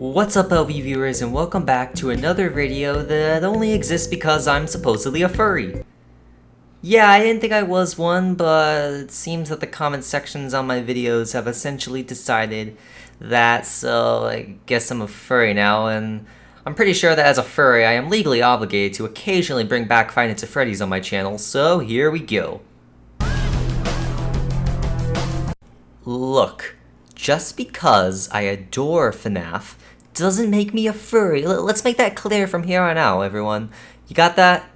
What's up, LV viewers, and welcome back to another video that only exists because I'm supposedly a furry. Yeah, I didn't think I was one, but it seems that the comment sections on my videos have essentially decided that, so I guess I'm a furry now, and I'm pretty sure that as a furry, I am legally obligated to occasionally bring back FIVE NIGHTS AT FREDDY'S on my channel, so here we go. Look, just because I adore FNaF doesn't make me a furry. Let's make that clear from here on out, everyone. You got that?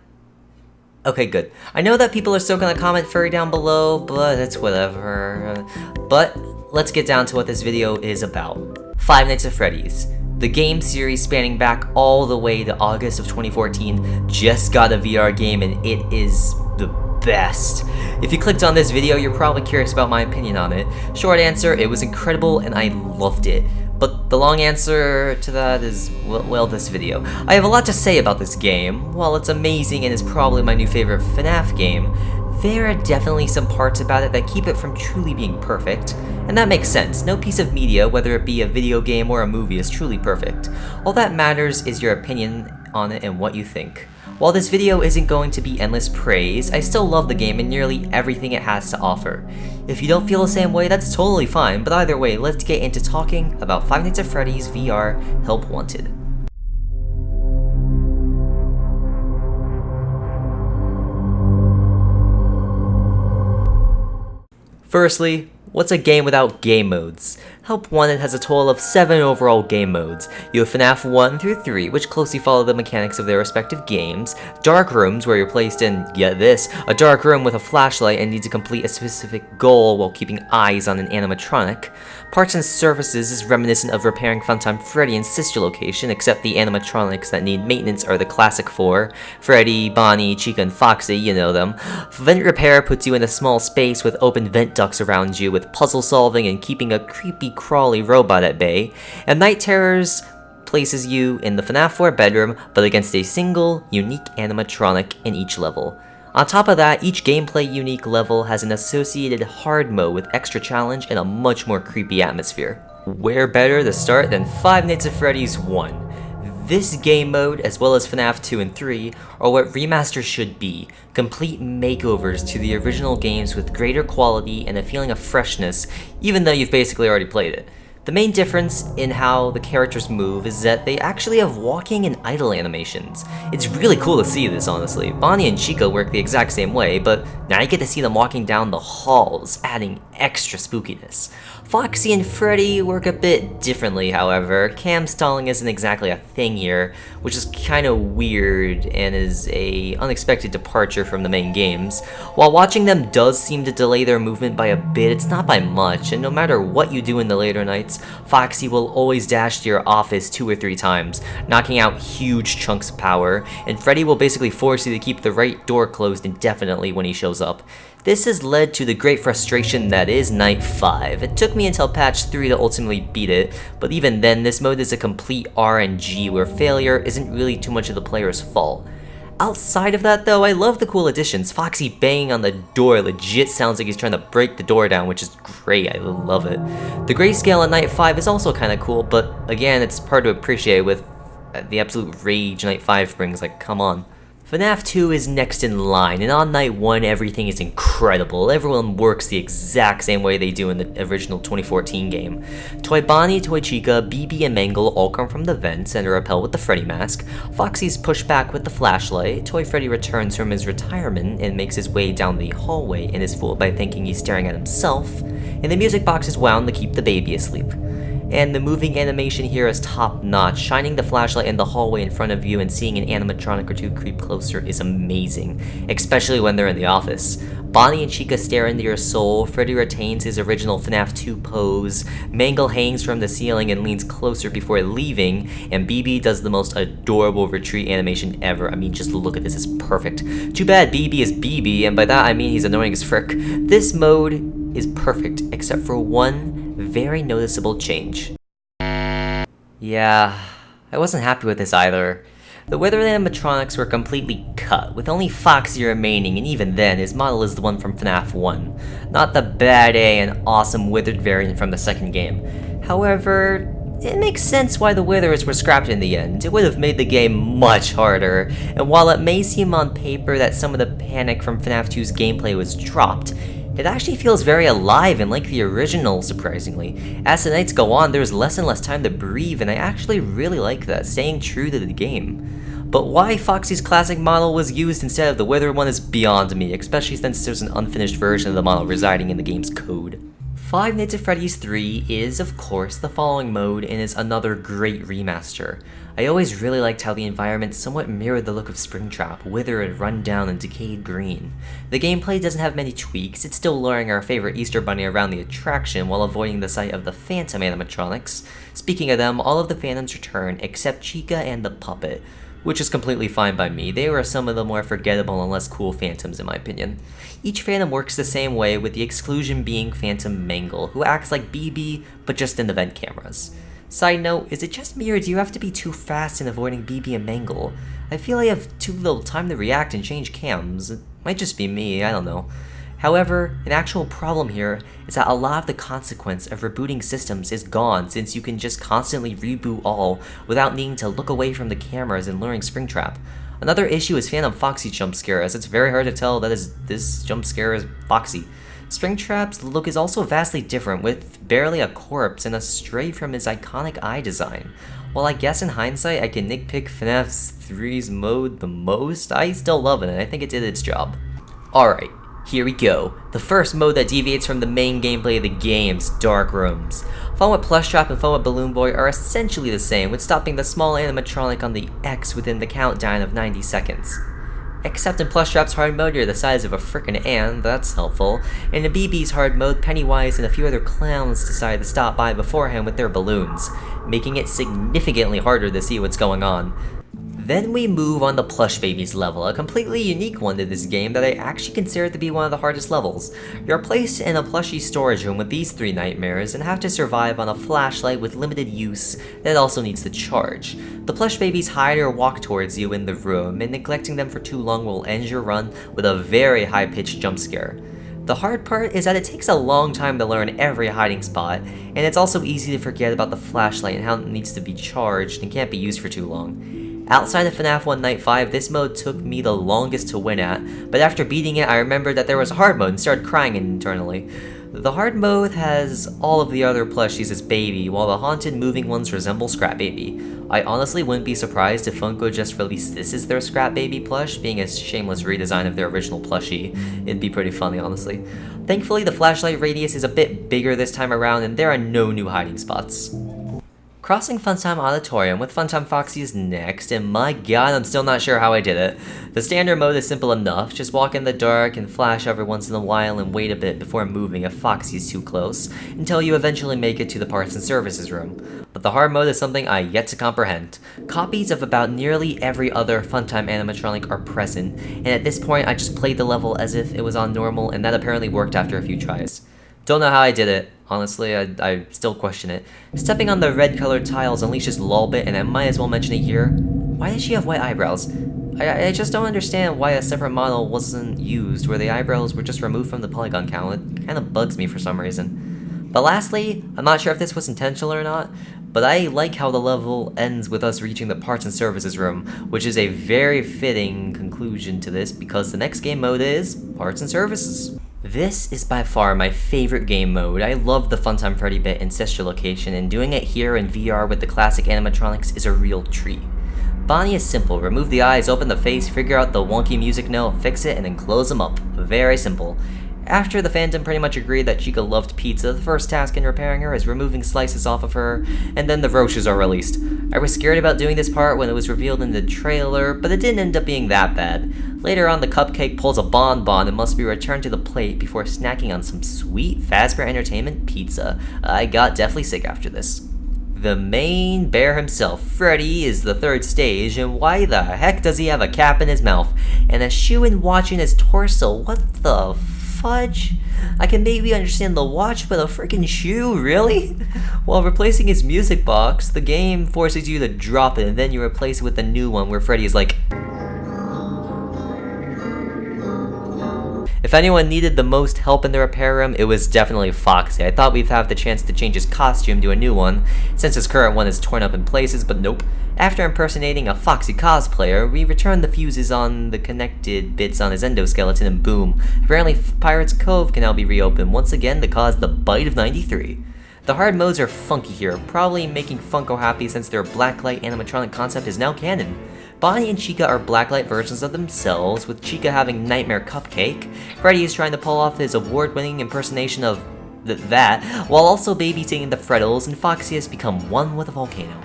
Okay, good. I know that people are still gonna comment furry down below, but it's whatever. But let's get down to what this video is about. FIVE NIGHTS AT FREDDY'S, the game series spanning back all the way to August of 2014, just got a VR game and it is the best. If you clicked on this video, you're probably curious about my opinion on it. Short answer, it was incredible and I loved it. But the long answer to that is, well, this video. I have a lot to say about this game. While it's amazing and is probably my new favorite FNaF game, there are definitely some parts about it that keep it from truly being perfect. And that makes sense. No piece of media, whether it be a video game or a movie, is truly perfect. All that matters is your opinion on it and what you think. While this video isn't going to be endless praise, I still love the game and nearly everything it has to offer. If you don't feel the same way, that's totally fine, but either way, let's get into talking about FIVE NIGHTS AT FREDDY'S VR Help Wanted. Firstly, what's a game without game modes? Help Wanted has a total of 7 overall game modes. You have FNaF 1 through 3, which closely follow the mechanics of their respective games, dark rooms where you're placed in, get this, a dark room with a flashlight and need to complete a specific goal while keeping eyes on an animatronic. Parts and Surfaces is reminiscent of repairing Funtime Freddy and Sister Location, except the animatronics that need maintenance are the classic 4, Freddy, Bonnie, Chica, and Foxy, you know them. Vent Repair puts you in a small space with open vent ducts around you with puzzle solving and keeping a creepy crawly robot at bay, and Night Terrors places you in the FNaF 4 bedroom, but against a single, unique animatronic in each level. On top of that, each gameplay unique level has an associated hard mode with extra challenge and a much more creepy atmosphere. Where better to start than FIVE NIGHTS AT FREDDY'S 1? This game mode, as well as FNaF 2 and 3, are what remasters should be, complete makeovers to the original games with greater quality and a feeling of freshness, even though you've basically already played it. The main difference in how the characters move is that they actually have walking and idle animations. It's really cool to see this, honestly. Bonnie and Chica work the exact same way, but now you get to see them walking down the halls, adding extra spookiness. Foxy and Freddy work a bit differently, however. Cam stalling isn't exactly a thing here, which is kinda weird and is a unexpected departure from the main games. While watching them does seem to delay their movement by a bit, it's not by much, and no matter what you do in the later nights, Foxy will always dash to your office 2 or 3 times, knocking out huge chunks of power, and Freddy will basically force you to keep the right door closed indefinitely when he shows up. This has led to the great frustration that is Night 5. It took me until patch 3 to ultimately beat it, but even then, this mode is a complete RNG where failure isn't really too much of the player's fault. Outside of that though, I love the cool additions. Foxy banging on the door legit sounds like he's trying to break the door down, which is great, I love it. The grayscale on Night 5 is also kinda cool, but again, it's hard to appreciate with the absolute rage Night 5 brings, like, come on. FNaF 2 is next in line, and on Night 1 everything is incredible. Everyone works the exact same way they do in the original 2014 game. Toy Bonnie, Toy Chica, BB, and Mangle all come from the vents and repel with the Freddy mask. Foxy's pushed back with the flashlight. Toy Freddy returns from his retirement and makes his way down the hallway and is fooled by thinking he's staring at himself. And the music box is wound to keep the baby asleep. And the moving animation here is top notch. Shining the flashlight in the hallway in front of you and seeing an animatronic or two creep closer is amazing, especially when they're in the office. Bonnie and Chica stare into your soul, Freddy retains his original FNaF 2 pose, Mangle hangs from the ceiling and leans closer before leaving, and BB does the most adorable retreat animation ever. I mean, just look at this, it's perfect. Too bad BB is BB, and by that I mean he's annoying as frick. This mode is perfect, except for one very noticeable change. Yeah, I wasn't happy with this either. The weather animatronics were completely cut, with only Foxy remaining, and even then, his model is the one from FNaF 1, not the bad A and awesome withered variant from the second game. However, It makes sense why the withers were scrapped in the end. It would have made the game much harder, and while it may seem on paper that some of the panic from FNAF 2's gameplay was dropped, it actually feels very alive and like the original, surprisingly. As the nights go on, there's less and less time to breathe, and I actually really like that, staying true to the game. But why Foxy's classic model was used instead of the wither one is beyond me, especially since there's an unfinished version of the model residing in the game's code. Five Nights at Freddy's 3 is, of course, the following mode and is another great remaster. I always really liked how the environment somewhat mirrored the look of Springtrap, withered, run down, and decayed green. The gameplay doesn't have many tweaks, it's still luring our favorite Easter Bunny around the attraction while avoiding the sight of the Phantom animatronics. Speaking of them, all of the Phantoms return except Chica and the Puppet, which is completely fine by me. They were some of the more forgettable and less cool Phantoms in my opinion. Each Phantom works the same way, with the exclusion being Phantom Mangle, who acts like BB, but just in the vent cameras. Side note, is it just me or do you have to be too fast in avoiding BB and Mangle? I feel I have too little time to react and change cams. It might just be me, I don't know. However, an actual problem here is that a lot of the consequence of rebooting systems is gone since you can just constantly reboot all without needing to look away from the cameras and luring Springtrap. Another issue is Phantom Foxy jump scare, as it's very hard to tell that this jump scare is Foxy. Springtrap's look is also vastly different, with barely a corpse and astray from his iconic eye design. While I guess in hindsight I can nitpick FNAF 3's mode the most, I still love it and I think it did its job. Alright. Here we go. The first mode that deviates from the main gameplay of the game's Dark Rooms. Fun with Plushtrap and Fun with Balloon Boy are essentially the same, with stopping the small animatronic on the X within the countdown of 90 seconds. Except in Plushtrap's hard mode, you're the size of a frickin' ant, that's helpful. In the BB's hard mode, Pennywise and a few other clowns decide to stop by beforehand with their balloons, making it significantly harder to see what's going on. Then we move on to Plush Babies level, a completely unique one to this game that I actually consider to be one of the hardest levels. You're placed in a plushie storage room with these three nightmares and have to survive on a flashlight with limited use that also needs to charge. The Plush Babies hide or walk towards you in the room, and neglecting them for too long will end your run with a very high-pitched jump scare. The hard part is that it takes a long time to learn every hiding spot, and it's also easy to forget about the flashlight and how it needs to be charged and can't be used for too long. Outside of FNAF 1 Night 5, this mode took me the longest to win at, but after beating it I remembered that there was a hard mode and started crying internally. The hard mode has all of the other plushies as Baby, while the haunted moving ones resemble Scrap Baby. I honestly wouldn't be surprised if Funko just released this as their Scrap Baby plush, being a shameless redesign of their original plushie. It'd be pretty funny, honestly. Thankfully, the flashlight radius is a bit bigger this time around and there are no new hiding spots. Crossing Funtime Auditorium with Funtime Foxy is next, and my god, I'm still not sure how I did it. The standard mode is simple enough, just walk in the dark and flash every once in a while and wait a bit before moving if Foxy is too close, until you eventually make it to the parts and services room. But the hard mode is something I yet to comprehend. Copies of about nearly every other Funtime animatronic are present, and at this point I just played the level as if it was on normal, and that apparently worked after a few tries. Don't know how I did it. Honestly, I still question it. Stepping on the red colored tiles unleashes Lolbit, and I might as well mention it here. Why does she have white eyebrows? I just don't understand why a separate model wasn't used where the eyebrows were just removed from the polygon count. It kinda bugs me for some reason. But lastly, I'm not sure if this was intentional or not, but I like how the level ends with us reaching the parts and services room, which is a very fitting conclusion to this because the next game mode is parts and services. This is by far my favorite game mode. I love the Funtime Freddy bit in Sister Location, and doing it here in VR with the classic animatronics is a real treat. Bonnie is simple. Remove the eyes, open the face, figure out the wonky music note, fix it, and then close them up. Very simple. After the Phantom pretty much agreed that Chica loved pizza, the first task in repairing her is removing slices off of her, and then the roaches are released. I was scared about doing this part when it was revealed in the trailer, but it didn't end up being that bad. Later on, the cupcake pulls a bonbon and must be returned to the plate before snacking on some sweet Fazbear Entertainment pizza. I got deathly sick after this. The main bear himself, Freddy, is the third stage, and why the heck does he have a cap in his mouth and a shoe in watching his torso? What the fudge? I can maybe understand the watch, but a freaking shoe, really? While replacing his music box, the game forces you to drop it and then you replace it with a new one where Freddy is like... If anyone needed the most help in the repair room, it was definitely Foxy. I thought we'd have the chance to change his costume to a new one, since his current one is torn up in places, but nope. After impersonating a Foxy cosplayer, we returned the fuses on the connected bits on his endoskeleton, and boom. Apparently Pirate's Cove can now be reopened once again to cause the bite of 93. The hard modes are funky here, probably making Funko happy since their blacklight animatronic concept is now canon. Bonnie and Chica are blacklight versions of themselves, with Chica having Nightmare Cupcake. Freddy is trying to pull off his award-winning impersonation of that, while also babysitting the Freddles, and Foxy has become one with a volcano.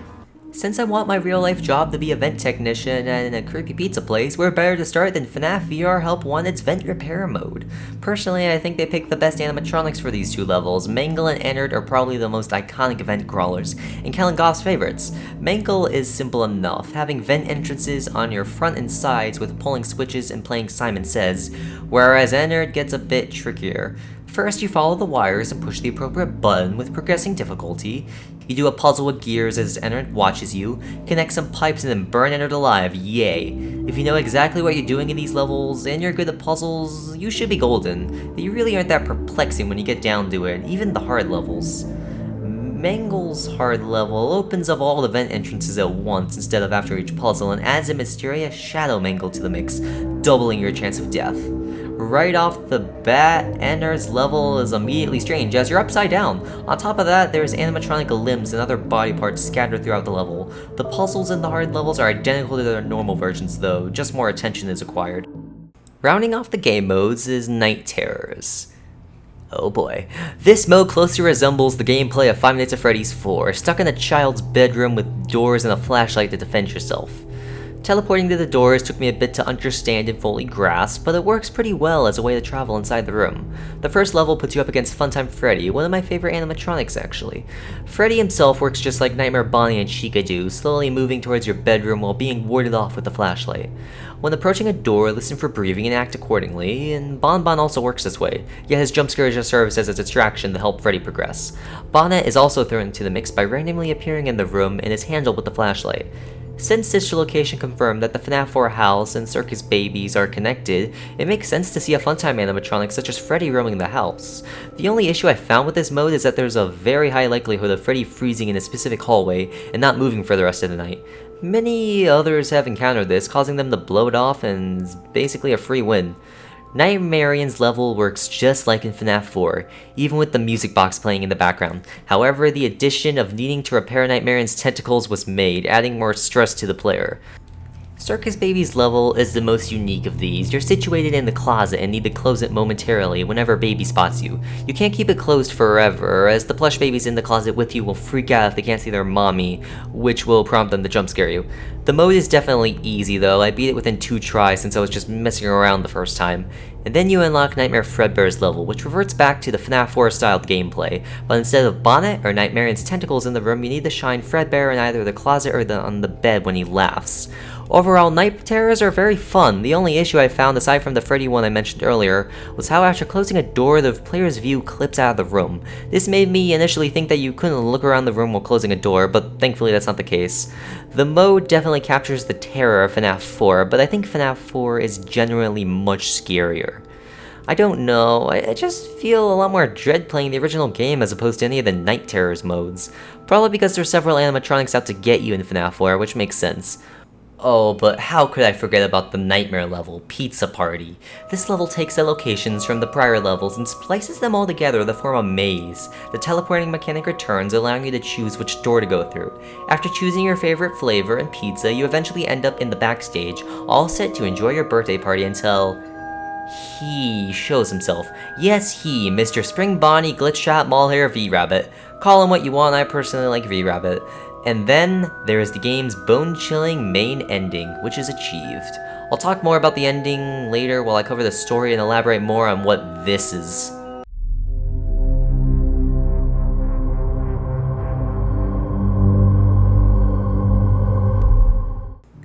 Since I want my real-life job to be a vent technician in a creepy pizza place, where better to start than FNaF VR Help Wanted's vent repair mode. Personally, I think they picked the best animatronics for these two levels. Mangle and Ennard are probably the most iconic vent crawlers, and Kellen Goff's favorites. Mangle is simple enough, having vent entrances on your front and sides with pulling switches and playing Simon Says, whereas Ennard gets a bit trickier. First, you follow the wires and push the appropriate button with progressing difficulty. You do a puzzle with gears as Ennard watches you, connect some pipes and then burn Ennard alive, yay. If you know exactly what you're doing in these levels, and you're good at puzzles, you should be golden. But you really aren't that perplexing when you get down to it, even the hard levels. Mangle's hard level opens up all the vent entrances at once instead of after each puzzle, and adds a mysterious shadow Mangle to the mix, doubling your chance of death. Right off the bat, Ennard's level is immediately strange as you're upside down. On top of that, there's animatronic limbs and other body parts scattered throughout the level. The puzzles in the hard levels are identical to their normal versions though, just more attention is acquired. Rounding off the game modes is Night Terrors. Oh boy. This mode closely resembles the gameplay of Five Nights at Freddy's 4, stuck in a child's bedroom with doors and a flashlight to defend yourself. Teleporting to the doors took me a bit to understand and fully grasp, but it works pretty well as a way to travel inside the room. The first level puts you up against Funtime Freddy, one of my favorite animatronics actually. Freddy himself works just like Nightmare Bonnie and Chica do, slowly moving towards your bedroom while being warded off with the flashlight. When approaching a door, listen for breathing and act accordingly, and Bon Bon also works this way, yet his jump scare just serves as a distraction to help Freddy progress. Bonnet is also thrown into the mix by randomly appearing in the room and is handled with the flashlight. Since this location confirmed that the FNaF 4 house and Circus Babies are connected, it makes sense to see a Funtime animatronic such as Freddy roaming the house. The only issue I found with this mode is that there's a very high likelihood of Freddy freezing in a specific hallway and not moving for the rest of the night. Many others have encountered this, causing them to blow it off, and it's basically a free win. Nightmarian's level works just like in FNaF 4, even with the music box playing in the background. However, the addition of needing to repair Nightmarian's tentacles was made, adding more stress to the player. Circus Baby's level is the most unique of these. You're situated in the closet and need to close it momentarily whenever Baby spots you. You can't keep it closed forever, as the plush babies in the closet with you will freak out if they can't see their mommy, which will prompt them to jump scare you. The mode is definitely easy though, I beat it within 2 tries since I was just messing around the first time. And then you unlock Nightmare Fredbear's level, which reverts back to the FNaF 4 styled gameplay, but instead of Bonnet or Nightmarian's tentacles in the room, you need to shine Fredbear in either the closet or on the bed when he laughs. Overall, Night Terrors are very fun. The only issue I found, aside from the Freddy one I mentioned earlier, was how after closing a door, the player's view clips out of the room. This made me initially think that you couldn't look around the room while closing a door, but thankfully that's not the case. The mode definitely captures the terror of FNaF 4, but I think FNaF 4 is generally much scarier. I don't know, I just feel a lot more dread playing the original game as opposed to any of the Night Terrors modes. Probably because there's several animatronics out to get you in FNaF 4, which makes sense. Oh, but how could I forget about the Nightmare level, Pizza Party? This level takes the locations from the prior levels and splices them all together to form a maze. The teleporting mechanic returns, allowing you to choose which door to go through. After choosing your favorite flavor and pizza, you eventually end up in the backstage, all set to enjoy your birthday party until he shows himself. Yes, he, Mr. Spring Bonnie Glitchshot Mallhair V-Rabbit. Call him what you want, I personally like V-Rabbit. And then, there is the game's bone-chilling main ending, which is achieved. I'll talk more about the ending later while I cover the story and elaborate more on what this is.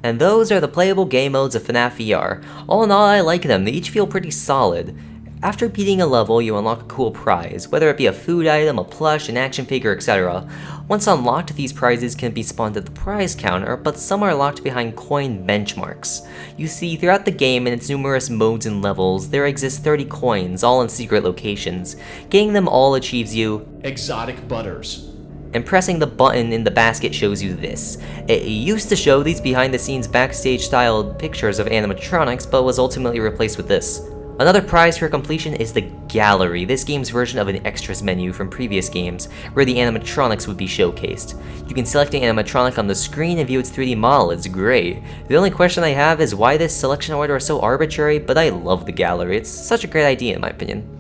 And those are the playable game modes of FNaF VR. All in all, I like them, they each feel pretty solid. After beating a level, you unlock a cool prize, whether it be a food item, a plush, an action figure, etc. Once unlocked, these prizes can be spawned at the prize counter, but some are locked behind coin benchmarks. You see, throughout the game and its numerous modes and levels, there exist 30 coins, all in secret locations. Getting them all achieves you exotic butters. And pressing the button in the basket shows you this. It used to show these behind-the-scenes backstage-styled pictures of animatronics, but was ultimately replaced with this. Another prize for completion is the Gallery, this game's version of an extras menu from previous games, where the animatronics would be showcased. You can select an animatronic on the screen and view its 3D model, it's great. The only question I have is why this selection order is so arbitrary, but I love the Gallery, it's such a great idea in my opinion.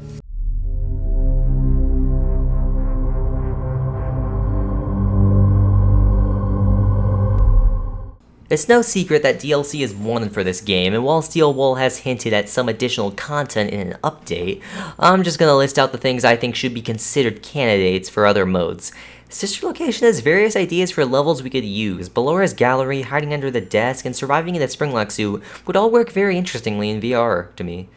It's no secret that DLC is wanted for this game, and while Steel Wool has hinted at some additional content in an update, I'm just gonna list out the things I think should be considered candidates for other modes. Sister Location has various ideas for levels we could use. Ballora's Gallery, hiding under the desk, and surviving in a Springlock suit would all work very interestingly in VR to me.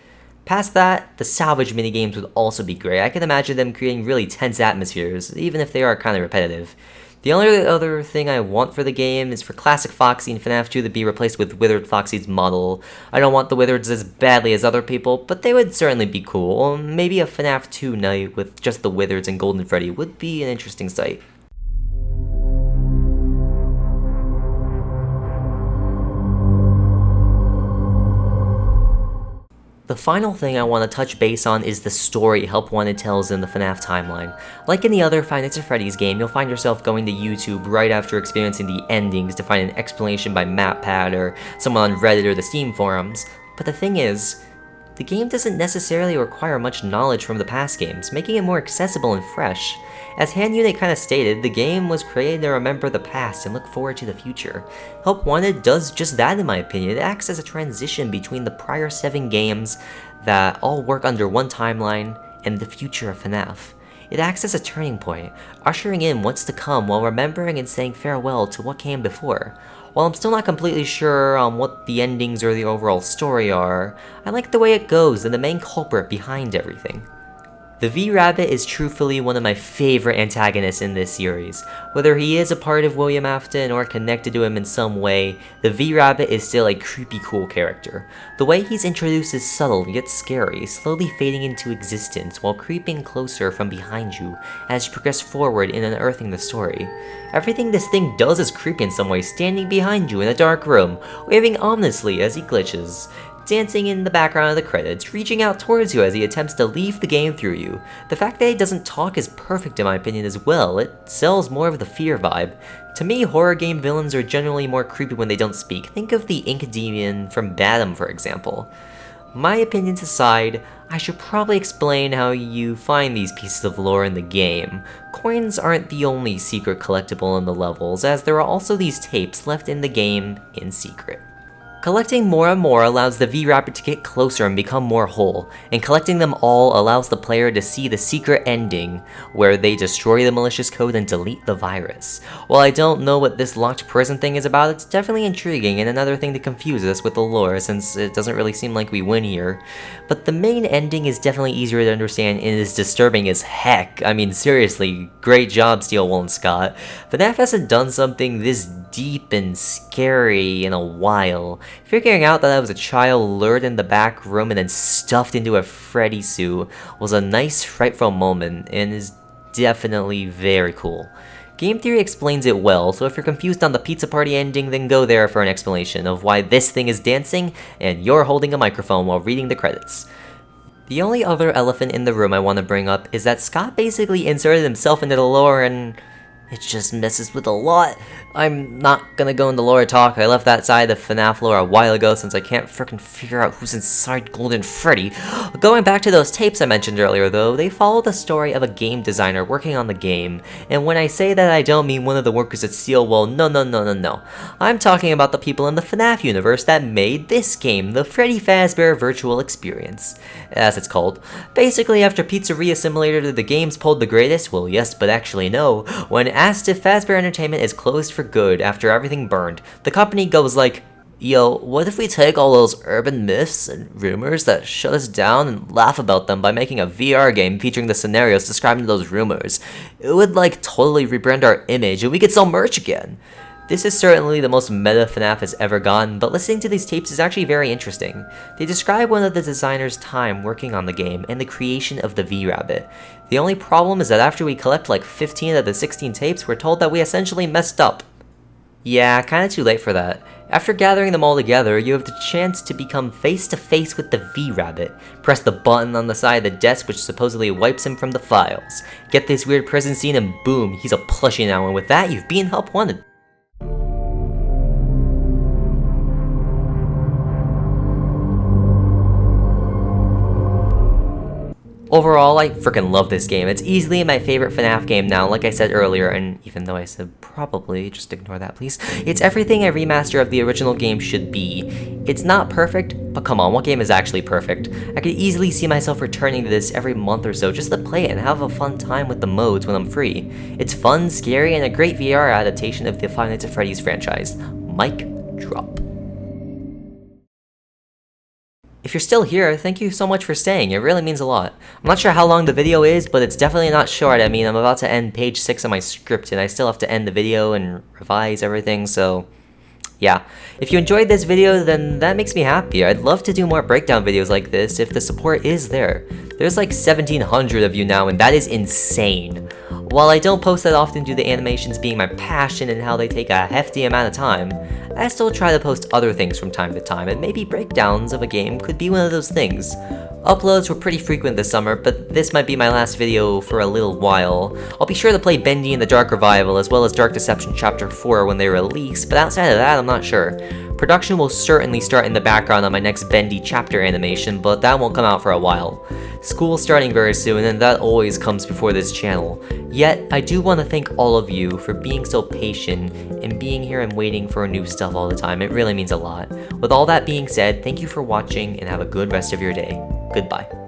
Past that, the salvage minigames would also be great. I can imagine them creating really tense atmospheres, even if they are kinda repetitive. The only other thing I want for the game is for classic Foxy in FNaF 2 to be replaced with Withered Foxy's model. I don't want the Withereds as badly as other people, but they would certainly be cool. Maybe a FNaF 2 night with just the Withereds and Golden Freddy would be an interesting sight. The final thing I want to touch base on is the story Help Wanted tells in the FNaF timeline. Like in the other Five Nights at Freddy's game, you'll find yourself going to YouTube right after experiencing the endings to find an explanation by MapPad or someone on Reddit or the Steam forums. But the thing is, the game doesn't necessarily require much knowledge from the past games, making it more accessible and fresh. As Hand Unit kinda stated, the game was created to remember the past and look forward to the future. Help Wanted does just that in my opinion. It acts as a transition between the prior 7 games that all work under one timeline and the future of FNaF. It acts as a turning point, ushering in what's to come while remembering and saying farewell to what came before. While I'm still not completely sure on what the endings or the overall story are, I like the way it goes and the main culprit behind everything. The V-Rabbit is truthfully one of my favorite antagonists in this series. Whether he is a part of William Afton or connected to him in some way, the V-Rabbit is still a creepy cool character. The way he's introduced is subtle yet scary, slowly fading into existence while creeping closer from behind you as you progress forward in unearthing the story. Everything this thing does is creepy in some way, standing behind you in a dark room, waving ominously as he glitches, dancing in the background of the credits, reaching out towards you as he attempts to leave the game through you. The fact that he doesn't talk is perfect in my opinion as well. It sells more of the fear vibe. To me, horror game villains are generally more creepy when they don't speak. Think of the Ink Demon from Badum, for example. My opinions aside, I should probably explain how you find these pieces of lore in the game. Coins aren't the only secret collectible in the levels, as there are also these tapes left in the game in secret. Collecting more and more allows the V-Rabbit to get closer and become more whole, and collecting them all allows the player to see the secret ending, where they destroy the malicious code and delete the virus. While I don't know what this locked prison thing is about, it's definitely intriguing and another thing to confuse us with the lore, since it doesn't really seem like we win here. But the main ending is definitely easier to understand and is disturbing as heck. I mean, seriously, great job Steel Wool and Scott. FNaF hasn't done something this deep and scary in a while. Figuring out that I was a child lured in the back room and then stuffed into a Freddy suit was a nice frightful moment and is definitely very cool. Game theory explains it well, so if you're confused on the pizza party ending, then go there for an explanation of why this thing is dancing and you're holding a microphone while reading the credits. The only other elephant in the room I want to bring up is that Scott basically inserted himself into the lore and it just messes with a lot. I'm not gonna go into lore talk, I left that side of FNaF lore a while ago since I can't frickin' figure out who's inside Golden Freddy. Going back to those tapes I mentioned earlier though, they follow the story of a game designer working on the game, and when I say that I don't mean one of the workers at Steel Wool, no. I'm talking about the people in the FNaF universe that made this game, the Freddy Fazbear Virtual Experience, as it's called. Basically, after Pizzeria Simulator did the games pulled the greatest, well yes, but actually no, when asked if Fazbear Entertainment is closed for good after everything burned, the company goes like, Yo, what if we take all those urban myths and rumors that shut us down and laugh about them by making a VR game featuring the scenarios describing those rumors? It would like totally rebrand our image and we could sell merch again. This is certainly the most meta FNAF has ever gotten, but listening to these tapes is actually very interesting. They describe one of the designers' time working on the game and the creation of the V-Rabbit. The only problem is that after we collect like 15 of the 16 tapes, we're told that we essentially messed up. Yeah, kinda too late for that. After gathering them all together, you have the chance to become face-to-face with the V-Rabbit. Press the button on the side of the desk which supposedly wipes him from the files. Get this weird prison scene and boom, he's a plushie now, and with that, you've been help wanted. Overall, I freaking love this game. It's easily my favorite FNAF game now, like I said earlier, and even though I said probably, just ignore that please. It's everything a remaster of the original game should be. It's not perfect, but come on, what game is actually perfect? I could easily see myself returning to this every month or so just to play it and have a fun time with the modes when I'm free. It's fun, scary, and a great VR adaptation of the Five Nights at Freddy's franchise. Mic drop. If you're still here, thank you so much for staying, it really means a lot. I'm not sure how long the video is, but it's definitely not short. I mean, I'm about to end page 6 of my script, and I still have to end the video and revise everything, so yeah. If you enjoyed this video, then that makes me happy. I'd love to do more breakdown videos like this if the support is there. There's like 1,700 of you now, and that is insane. While I don't post that often due to animations being my passion and how they take a hefty amount of time, I still try to post other things from time to time, and maybe breakdowns of a game could be one of those things. Uploads were pretty frequent this summer, but this might be my last video for a little while. I'll be sure to play Bendy in the Dark Revival as well as Dark Deception Chapter 4 when they release, but outside of that I'm not sure. Production will certainly start in the background on my next Bendy chapter animation, but that won't come out for a while. School's starting very soon, and that always comes before this channel. Yet, I do want to thank all of you for being so patient and being here and waiting for new stuff all the time. It really means a lot. With all that being said, thank you for watching and have a good rest of your day. Goodbye.